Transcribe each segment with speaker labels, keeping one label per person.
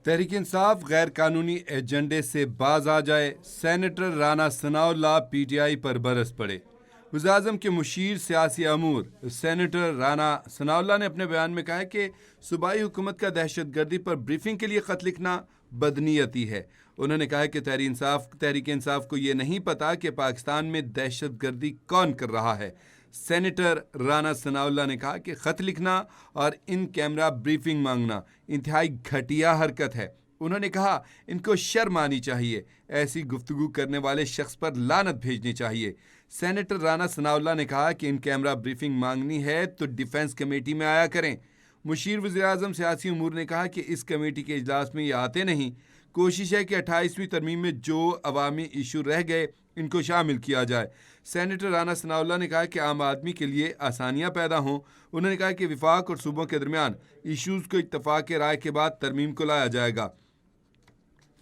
Speaker 1: तहरीक इंसाफ गैर कानूनी एजेंडे से बाज आ जाए, सेनेटर राना सनाउल्लाह पीटीआई पर बरस पड़े। वज़ीर-ए-आज़म के मुशीर सियासी अमूर सेनेटर राना सनाउल्लाह ने अपने बयान में कहा है कि सूबाई हुकूमत का दहशतगर्दी पर ब्रीफिंग के लिए ख़त लिखना बदनीयती है। उन्होंने कहा कि तहरीक इंसाफ को ये नहीं पता कि पाकिस्तान में दहशतगर्दी कौन कर रहा है। सेनेटर राना सनाउल्लाह ने कहा कि ख़त लिखना और इन कैमरा ब्रीफिंग मांगना इंतहाई घटिया हरकत है। उन्होंने कहा इनको शर्म आनी चाहिए, ऐसी गुफ्तगू करने वाले शख्स पर लानत भेजनी चाहिए। सेनेटर राना सनाउल्लाह ने कहा कि इन कैमरा ब्रीफिंग मांगनी है तो डिफेंस कमेटी में आया करें। मुशीर वज़ीर-ए-आज़म सियासी उमूर ने कहा कि इस कमेटी के इजलास में ये आते नहीं। कोशिश है कि 28वीं तरमीम में जो अवामी इशू रह गए इनको शामिल किया जाए। सेनेटर राना सनाउल्लाह ने कहा कि आम आदमी के लिए आसानियां पैदा हों। उन्होंने कहा कि विफाक और सूबों के दरमियान इशूज़ को इत्तफाक राय के बाद तरमीम को लाया जाएगा।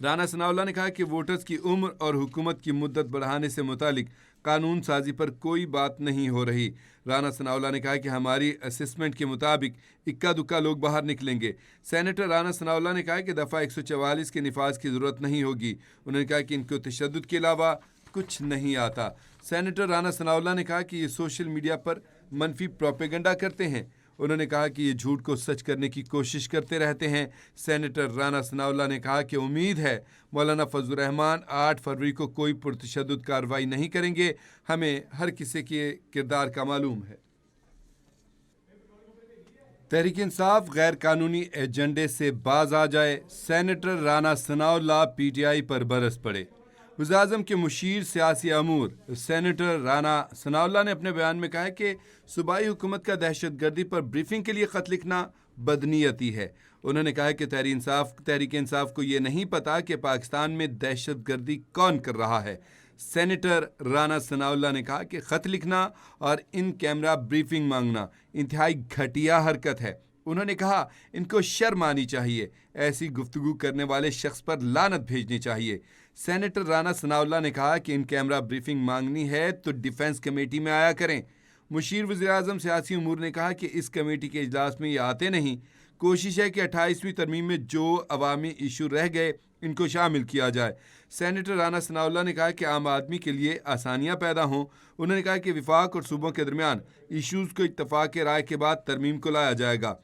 Speaker 1: राना सनाउल्लाह ने कहा कि वोटर्स की उम्र और हुकूमत की मुद्दत बढ़ाने से मुतालिक कानून साजी पर कोई बात नहीं हो रही। राना सनाउल्लाह ने कहा कि हमारी असेसमेंट के मुताबिक इक्का दुक्का लोग बाहर निकलेंगे। सेनेटर राना सनाउल्लाह ने कहा कि दफ़ा 144 के निफाज की ज़रूरत नहीं होगी। उन्होंने कहा कि इनको तशद्दुद के अलावा कुछ नहीं आता। सेनेटर राना सनाउल्लाह ने कहा कि ये सोशल मीडिया पर मनफी प्रोपेगेंडा करते हैं। उन्होंने कहा कि ये झूठ को सच करने की कोशिश करते रहते हैं। सेनेटर राना सनाउल्लाह ने कहा कि उम्मीद है मौलाना फजलुर रहमान 8 फरवरी को कोई पुरतशद्दुद कार्रवाई नहीं करेंगे। हमें हर किसी के किरदार का मालूम है। तहरीक इंसाफ गैर कानूनी एजेंडे से बाज आ जाए, सेनेटर राना सनाउल्लाह पीटीआई पर बरस पड़े। वज़ीर-ए-आज़म के मुशीर सियासी अमूर सेनेटर राना सनाउल्लाह ने अपने बयान में कहा है कि सूबाई हुकूमत का दहशतगर्दी पर ब्रीफिंग के लिए ख़त लिखना बदनीयती है। उन्होंने कहा कि तहरीक इंसाफ को ये नहीं पता कि पाकिस्तान में दहशतगर्दी कौन कर रहा है। सेनेटर राना सनाउल्लाह ने कहा कि ख़त लिखना और इन कैमरा ब्रीफिंग मांगना इंतहाई घटिया हरकत है। उन्होंने कहा इनको शर्म आनी चाहिए, ऐसी गुफ्तगू करने वाले शख्स पर लानत भेजनी चाहिए। सेनेटर राना सनाउल्लाह ने कहा कि इन कैमरा ब्रीफिंग मांगनी है तो डिफेंस कमेटी में आया करें। मुशीर वज़ीर-ए-आज़म सियासी उमूर ने कहा कि इस कमेटी के इजलास में ये आते नहीं। कोशिश है कि 28वीं तरमीम में जो अवामी इशू रह गए इनको शामिल किया जाए। सेनेटर राना सनाउल्लाह ने कहा कि आम आदमी के लिए आसानियां पैदा हों। उन्होंने कहा कि विफाक और सूबों के दरमियान इशूज़ को इत्तफाक राय के बाद तरमीम को लाया जाएगा।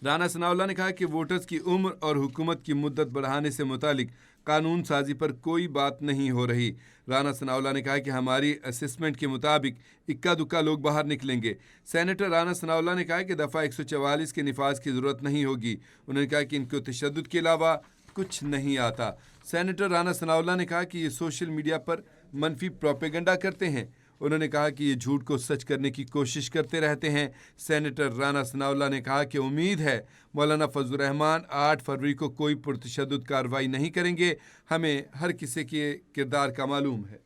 Speaker 1: राना सनाउल्लाह ने कहा कि वोटर्स की उम्र और हुकूमत की मुद्दत बढ़ाने से मुतालिक कानून साजी पर कोई बात नहीं हो रही। राना सनाउल्लाह ने कहा कि हमारी असेसमेंट के मुताबिक इक्का दुक्का लोग बाहर निकलेंगे। सेनेटर राना सनाउल्लाह ने कहा कि दफ़ा 144 के निफाज की ज़रूरत नहीं होगी। उन्होंने कहा कि इनको तशद्दुद के अलावा कुछ नहीं आता। सेनेटर राना सनाउल्लाह ने कहा कि ये सोशल मीडिया पर मनफी प्रोपेगेंडा करते हैं। उन्होंने कहा कि ये झूठ को सच करने की कोशिश करते रहते हैं। सेनेटर राना सनाउल्लाह ने कहा कि उम्मीद है मौलाना फजलुर रहमान 8 फरवरी को कोई पुरतशद्दुद कार्रवाई नहीं करेंगे। हमें हर किसी के किरदार का मालूम है।